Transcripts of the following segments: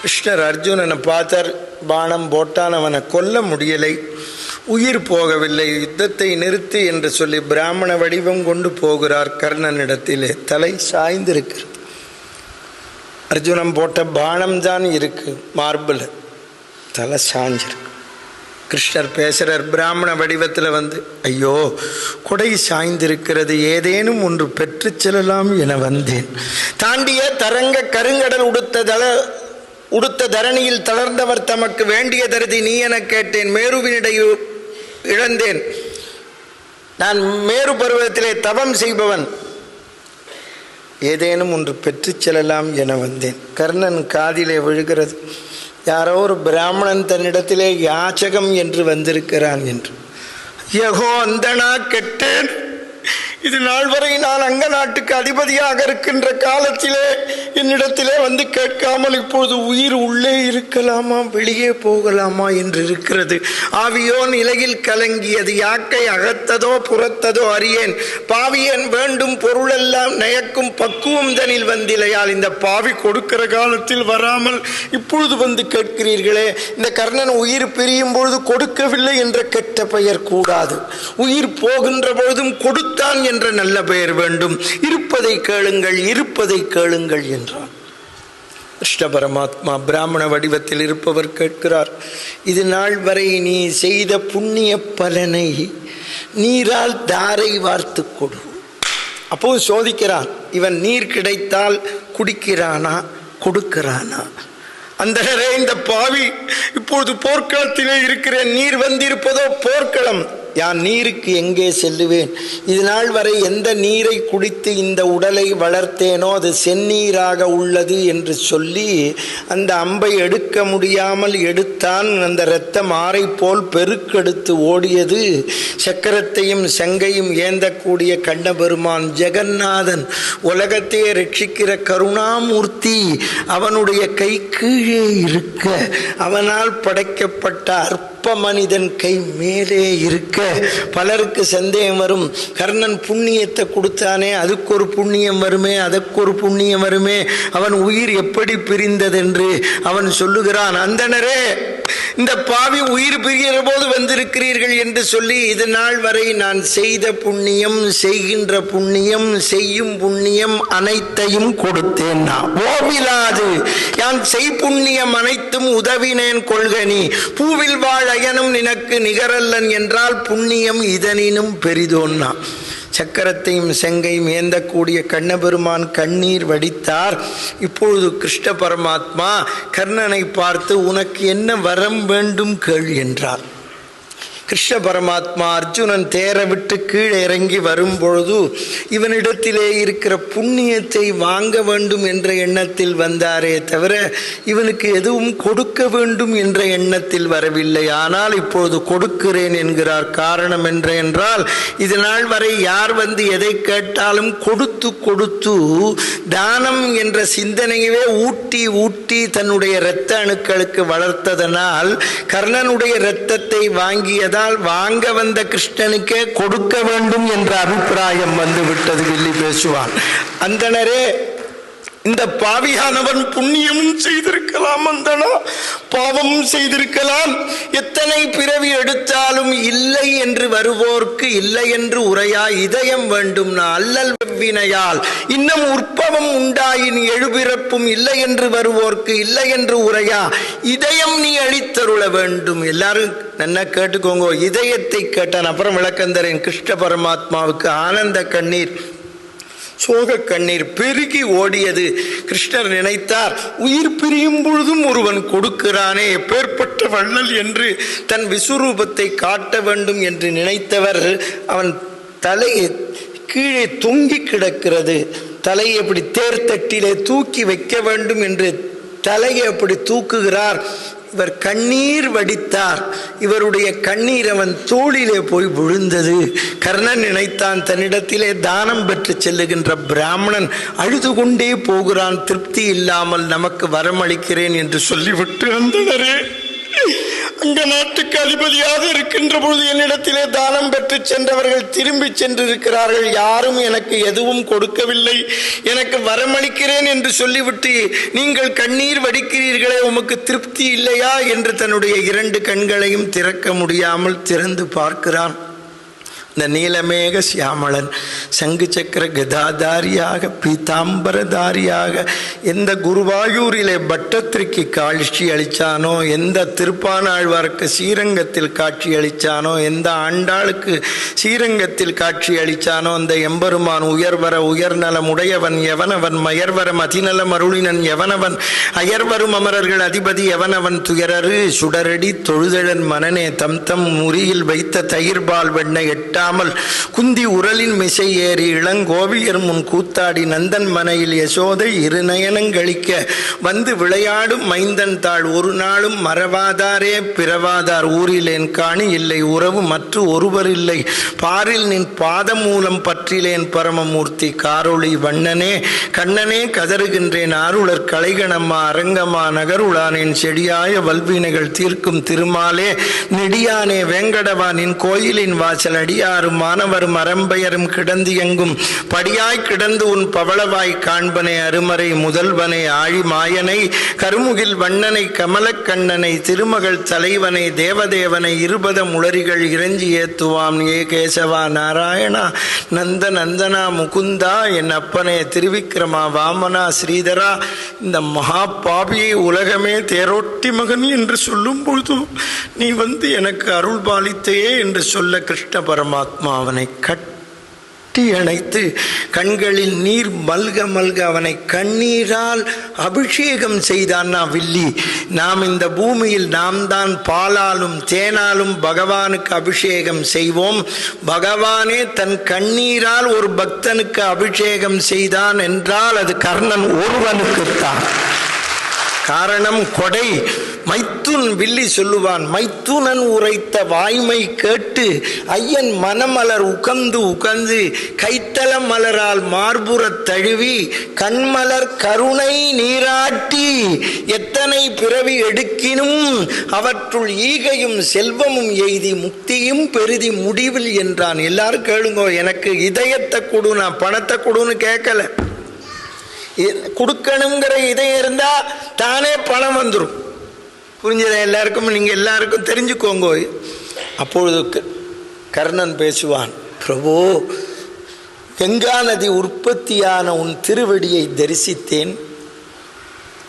கிருஷ்ணர் அர்ஜுனனை பார்த்தார். பானம் போட்டான், அவனை கொல்ல முடியலை, உயிர் போகவில்லை. யுத்தத்தை நிறுத்து என்று சொல்லி பிராமண வடிவம் கொண்டு போகிறார். கர்ணனிடத்திலே தலை சாய்ந்திருக்கிறது. அர்ஜுனன் போட்ட பானம் தான் இருக்கு மார்பில், தலை சாஞ்சிருக்கு. கிருஷ்ணர் பேசுகிறார் பிராமண வடிவத்தில் வந்து, ஐயோ கொடை சாய்ந்திருக்கிறது, ஏதேனும் ஒன்று பெற்று செல்லலாம் என வந்தேன். தாண்டிய தரங்க கருங்கடல் உடுத்த தரணியில் தளர்ந்தவர் தமக்கு வேண்டிய தருதி நீ என கேட்டேன். மேருவினிடை இழந்தேன், நான் மேரு பருவத்திலே தவம் செய்பவன், ஏதேனும் ஒன்று பெற்று செல்லலாம் என வந்தேன். கர்ணன் காதிலே விழுகிறது, யாரோ ஒரு பிராமணன் தன்னிடத்திலே யாச்சகம் என்று வந்திருக்கிறான் என்று. யகோ அந்தனா கெட்டேன், இது நாள் வரை நான் அங்க நாட்டுக்கு அதிபதியாக இருக்கின்ற காலத்திலே என்னிடத்திலே வந்து கேட்காமல் இப்பொழுது உயிர் உள்ளே இருக்கலாமா வெளியே போகலாமா என்று இருக்கிறது. ஆவியோ நிலையில் கலங்கியது, யாக்கை அகத்ததோ புறத்ததோ அறியேன். பாவியன் வேண்டும் பொருளெல்லாம் நயக்கும் பக்குவம் தனில் வந்திலையால். இந்த பாவி கொடுக்கிற காலத்தில் வராமல் இப்பொழுது வந்து கேட்கிறீர்களே. இந்த கர்ணன் உயிர் பிரியும் பொழுது கொடுக்கவில்லை என்ற கெட்ட பெயர் கூடாது. உயிர் போகின்ற பொழுதும் கொடுத்தான் என்ற நல்ல பெயர் வேண்டும். இருப்பதை கேளுங்கள், இருப்பதை கேளுங்கள் என்றார். கிருஷ்ண பரமாத்மா பிராமண வடிவத்தில் இருப்பவர் கேட்கிறார், இது நாள் வரை நீ செய்த புண்ணிய பலனை நீரால் தாரை வார்த்து கொடு. அப்போ சோதிக்கிறான், இவன் நீர் கிடைத்தால் குடிக்கிறானா கொடுக்கிறானா. அந்த இந்த பாவி இப்பொழுது போர்க்களத்திலே இருக்கிறேன், நீர் வந்திருப்பதோ போர்க்களம், யான் நீருக்கு எங்கே செல்லுவேன்? இது நாள் வரை எந்த நீரை குடித்து இந்த உடலை வளர்த்தேனோ அது செந்நீராக உள்ளது என்று சொல்லி அந்த அம்பை எடுக்க முடியாமல் எடுத்தான். அந்த இரத்தம் ஆறை போல் பெருக்கெடுத்து ஓடியது. சக்கரத்தையும் செங்கையும் ஏந்தக்கூடிய கண்ணபெருமான் ஜெகநாதன், உலகத்தையே ரட்சிக்கிற கருணாமூர்த்தி, அவனுடைய கை கீழே இருக்க, அவனால் படைக்கப்பட்ட அற்ப மனிதன் கை மேலே இருக்க. பலருக்கு சந்தேகம் வரும், கர்ணன் புண்ணியத்தை கொடுத்தானே, அதுக்கு ஒரு புண்ணியம் வருமே, அதற்கு ஒரு புண்ணியம் வருமே, அவன் உயிர் எப்படி பிரிந்ததென்று. அவன் சொல்லுகிறான், அந்தணரே இந்த பாவி உயிர் பிரிகிற போது வந்திருக்கிறீர்கள் என்று சொல்லி இது நாள் வரை நான் செய்த புண்ணியம், செய்கின்ற புண்ணியம், செய்யும் புண்ணியம் அனைத்தையும் கொடுத்தேன். நான் ஓவிலாது யான் செய் புண்ணியம் அனைத்தும் உதவினேன் கொள்கனி. பூவில் வாழ் அயனும் நினக்கு நிகரல்லன் என்றால் புண்ணியம் இதனினும் பெரிதோன்னா. சக்கரத்தையும் செங்கையும் ஏந்தக்கூடிய கண்ணபெருமான் கண்ணீர் வடித்தார். இப்பொழுது கிருஷ்ண பரமாத்மா கர்ணனை பார்த்து, உனக்கு என்ன வரம் வேண்டும் கேள் என்றார். கிருஷ்ண பரமாத்மா அர்ஜுனன் தேர விட்டு கீழே இறங்கி வரும்பொழுது இவனிடத்திலே இருக்கிற புண்ணியத்தை வாங்க வேண்டும் என்ற எண்ணத்தில் வந்தாரே தவிர இவனுக்கு எதுவும் கொடுக்க வேண்டும் என்ற எண்ணத்தில் வரவில்லை. ஆனால் இப்பொழுது கொடுக்கிறேன் என்கிறார். காரணம் என்றால் இது நாள் வரை யார் வந்து எதை கேட்டாலும் கொடுத்து கொடுத்து தானம் என்ற சிந்தனையவே ஊட்டி ஊட்டி தன்னுடைய இரத்த அணுக்களுக்கு வளர்த்ததனால் கர்ணனுடைய இரத்தத்தை வாங்கியது வாங்க வந்த கிருஷ்ணனுக்கே கொடுக்க வேண்டும் என்ற அபிப்பிராயம் வந்துவிட்டது. வில்லி பேசுவான், அந்தணரே இந்த பாவியானவன் புண்ணியமும் செய்திருக்கலாம், அந்தனா பாவமும் செய்திருக்கலாம். எத்தனை பிறவி எடுத்தாலும் இல்லை என்று வருவோர்க்கு இல்லை என்று உரையா இதயம் வேண்டும். நான் அல்லல் வெவ்வினையால் இன்னும் உற்பவம் உண்டாயின் எழுபிறப்பும் இல்லை என்று வருவோர்க்கு இல்லை என்று உரையா இதயம் நீ அளித்தருள வேண்டும். எல்லாரும் நல்லா கேட்டுக்கோங்க, இதயத்தை கேட்டான். அப்புறம் விளக்கம் தரேன். கிருஷ்ண பரமாத்மாவுக்கு ஆனந்த கண்ணீர், சோக கண்ணீர் பெருகி ஓடியது. கிருஷ்ணர் நினைத்தார், உயிர் பிரியும் பொழுதும் ஒருவன் கொடுக்கிறானே, எப்பேற்பட்ட வள்ளல் என்று தன் விஸ்வரூபத்தை காட்ட வேண்டும் என்று நினைத்தவர் அவன் தலையை கீழே தொங்கி கிடக்கிறது. தலையை அப்படி தேர்தட்டிலே தூக்கி வைக்க வேண்டும் என்று தலையை அப்படி தூக்குகிறார். இவர் கண்ணீர் வடித்தார். இவருடைய கண்ணீர் அவன் தோளிலே போய் விழுந்தது. கர்ணன் நினைத்தான், தன்னிடத்திலே தானம் பெற்று செல்லுகின்ற பிராமணன் அழுது கொண்டே போகிறான், திருப்தி இல்லாமல் நமக்கு வரமளிக்கிறேன் என்று சொல்லிவிட்டு, அந்தணரே அங்க நாட்டுக்கு அதிபதியாக இருக்கின்ற பொழுது என்னிடத்திலே தானம் பெற்று சென்றவர்கள் திரும்பி சென்றிருக்கிறார்கள். யாரும் எனக்கு எதுவும் கொடுக்கவில்லை. எனக்கு வரமளிக்கிறேன் என்று சொல்லிவிட்டு நீங்கள் கண்ணீர் வடிக்கிறீர்களே, உமக்கு திருப்தி இல்லையா என்று தன்னுடைய 2 கண்களையும் திறக்க முடியாமல் திறந்து பார்க்கிறான். இந்த நீலமேக சியாமளன் சங்கு சக்கர கதாதாரியாக பீதாம்பரதாரியாக எந்த குருவாயூரிலே பட்டத்திற்கு காட்சி அளித்தானோ, எந்த திருப்பானாழ்வாருக்கு ஸ்ரீரங்கத்தில் காட்சி அளித்தானோ, எந்த ஆண்டாளுக்கு ஸ்ரீரங்கத்தில் காட்சி அளித்தானோ, அந்த எம்பெருமான் உயர்வர உயர்நலம் உடையவன் எவனவன், மயர்வரம் அதிநலம் அருளினன் எவனவன், அயர்வரும் அமரர்கள் அதிபதி எவனவன், துயரரு சுடரடி தொழுதழன் மனனே தம் தம் முறியில் வைத்த தயிர்பால் வெண்ணை எட்டாமல் குந்தி உரலின் மிசை ஏறி இளங்கோவியர் முன் கூத்தாடி நந்தன் மனையில் யசோதை 2 நயனங்களிக்க வந்து விளையாடும் மைந்தன் தாள் ஒரு நாளும் மறவாதாரே பிறவாதார் ஊரிலேன் காணி இல்லை உறவு மற்ற ஒருவர் இல்லை பாரில் நின் பாதமூலம் பற்றிலேன் பரமமூர்த்தி காரொளி வண்ணனே கண்ணனே கதறுகின்றேன் ஆருளர் கலைகணம்மா அரங்கம்மா நகருளானேன் செடியாய வல்வினைகள் தீர்க்கும் திருமாலே நெடியானே வேங்கடவா நின் கோயிலின் வாசல் அடியாரும் மாணவரும் அரம்பையரும் கிடந்து எங்கும் படியாய் கிடந்து உன் பவளவாய் காண்பனை அருமறை முதல்வனை ஆழி மாயனை கருமுகில் வண்ணனை கமலக்கண்ணனை திருமகள் தலைவனை தேவதேவனை 20 முளரிகள் இறைஞ்சி ஏத்துவாம் ஏ கேசவா நாராயணா நந்த நந்தனா முகுந்தா என் அப்பனே திருவிக்கிரமா வாமனா ஸ்ரீதரா இந்த மகா பாபியை உலகமே தேரோட்டி மகன் என்று சொல்லும் பொழுது நீ வந்து எனக்கு அருள் பாலித்தையே என்று சொல்ல கிருஷ்ண பரமாத்மா அவனை கட்டி அணைத்து கண்களில் நீர் மல்க மல்க அவனை கண்ணீரால் அபிஷேகம் செய்தான். வில்லி, நாம் இந்த பூமியில் நாம் தான் பாலாலும் தேனாலும் பகவானுக்கு அபிஷேகம் செய்வோம். பகவானே தன் கண்ணீரால் ஒரு பக்தனுக்கு அபிஷேகம் செய்தான் என்றால் அது கர்ணன் ஒருவனுக்குத்தான். காரணம் கொடை. மைத்துன் வில்லி சொல்லுவான், மைத்துனன் உரைத்த வாய்மை கேட்டு ஐயன் மனமலர் உகந்து உகந்து கைத்தல மலரால் மார்புறத் தழுவி கண்மலர் கருணை நீராட்டி எத்தனை பிறவி எடுக்கினும் அவற்றுள் ஈகையும் செல்வமும் எய்தி முக்தியும் பெருதி முடிவில் என்றான். எல்லாரும் கேளுங்கோ, எனக்கு இதயத்தை கொடு, நான் பணத்தை கொடுன்னு கேட்கல. கொடுக்கணுங்கிற இதயம் இருந்தா தானே பணம் வந்துடும். புரிஞ்சதா? எல்லாருக்கும் நீங்கள் எல்லாருக்கும் தெரிஞ்சுக்கோங்க. அப்பொழுது கர்ணன் பேசுவான், பிரபு, கங்கா நதி உற்பத்தியான உன் திருவடியை தரிசித்தேன்.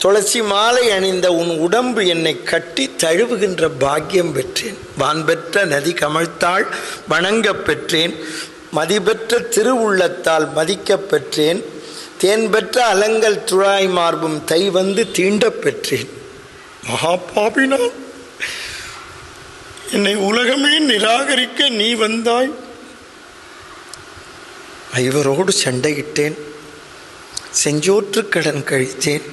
துளசி மாலை அணிந்த உன் உடம்பு என்னை கட்டி தழுவுகின்ற பாக்கியம் பெற்றேன். வான் பெற்ற நதி கமழ்த்தாள் வணங்க பெற்றேன். மதிபெற்ற திருவுள்ளத்தால் மதிக்க பெற்றேன். தேன் பெற்ற அலங்கல் துழாய் மார்பும் தை வந்து தீண்ட பெற்றேன். மகாபாபினான் என்னை உலகமே நிராகரிக்க நீ வந்தாய். ஐவரோடு சண்டையிட்டேன், செஞ்சோற்று கடன் கழித்தேன்.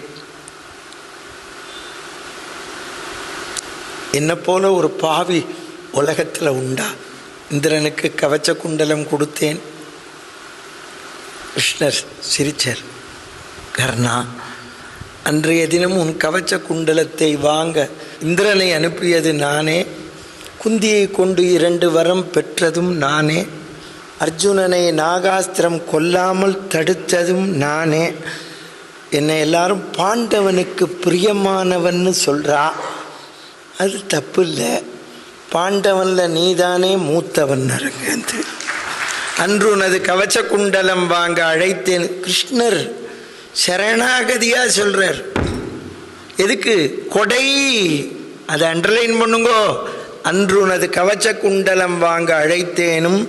என்ன போல ஒரு பாவி உலகத்தில் உண்டா? இந்திரனுக்கு கவச்ச குண்டலம் கொடுத்தேன். கிருஷ்ணர் சிரிச்சர். கர்ணா, அன்றைய தினம் உன் கவச்ச குண்டலத்தை வாங்க இந்திரனை அனுப்பியது நானே. குந்தியை கொண்டு 2 வரம் பெற்றதும் நானே. அர்ஜுனனை நாகாஸ்திரம் கொல்லாமல் தடுத்ததும் நானே. என்னை எல்லாரும் பாண்டவனுக்கு பிரியமானவன்னு சொல்கிறா. அது தப்பு இல்லை. பாண்டவனில் நீதானே மூத்தவன். அரங்கந்து அன்று உனது கவச்ச குண்டலம் வாங்க அழைத்தேன். கிருஷ்ணர் சரணாகதியாக சொல்கிறார். எதுக்கு? கொடை. அதை அண்டர்லைன் பண்ணுங்கோ. அன்று உனது கவச்ச குண்டலம் வாங்க அழைத்தேனும்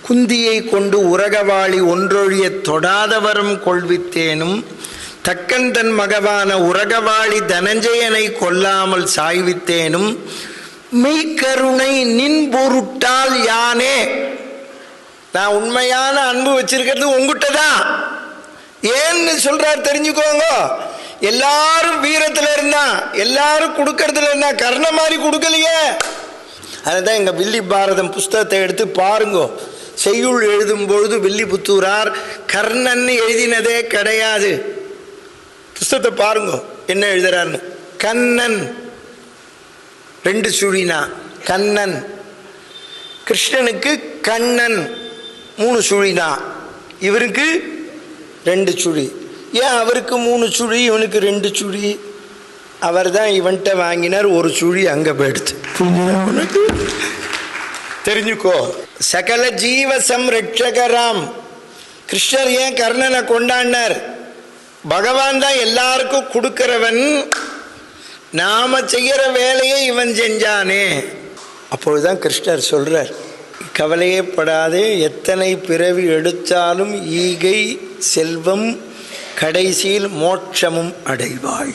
குந்தியை கொண்டு உரகவாளி ஒன்றொழிய தொடாதவரும் கொள்வித்தேனும் தக்கன் தன் மகவான உரகவாளி தனஞ்சயனை கொல்லாமல் சாய்வித்தேனும் மெய்கருணை நின் பொருட்டால் யானே. நான் உண்மையான அன்பு வச்சிருக்கிறது உங்ககிட்ட தான். ஏன்னு சொல்றார் தெரிஞ்சுக்கோங்க. எல்லாரும் வீரத்தில் இருந்தா, எல்லாரும் கொடுக்கறதுல இருந்தா, கர்ண மாதிரி கொடுக்கலையே. அதுதான் எங்க வில்லி பாரதம் புஸ்தகத்தை எடுத்து பாருங்க. செய்யுள் எழுதும் பொழுது வில்லிபுத்தூரார் கர்ணன் எழுதினதே கிடையாது. புஸ்தகத்தை பாருங்க என்ன எழுதுறாருன்னு. கண்ணன் 2 சுழினா கண்ணன். கிருஷ்ணனுக்கு கண்ணன் 3 சுழினா, இவருக்கு 2 சுழி. ஏன் அவருக்கு 3 சுழி இவனுக்கு 2 சுழி? அவர் தான் இவன்கிட்ட வாங்கினார், 1 சுழி அங்கே போயிடுச்சு. உனக்கு தெரிஞ்சுக்கோ. சகல ஜீவ சம்ரட்சகராம் கிருஷ்ணர் ஏன் கர்ணனை கொண்டாடினார்? பகவான் தான் எல்லாருக்கும் கொடுக்கிறவன், நாம செய்கிற வேலையை இவன் செஞ்சானே. அப்பொழுதுதான் கிருஷ்ணர் சொல்றார், கவலையே படாதே, எத்தனை பிறவி எடுத்தாலும் ஈகை செல்வம் கடைசியில் மோட்சமும் அடைவாள்.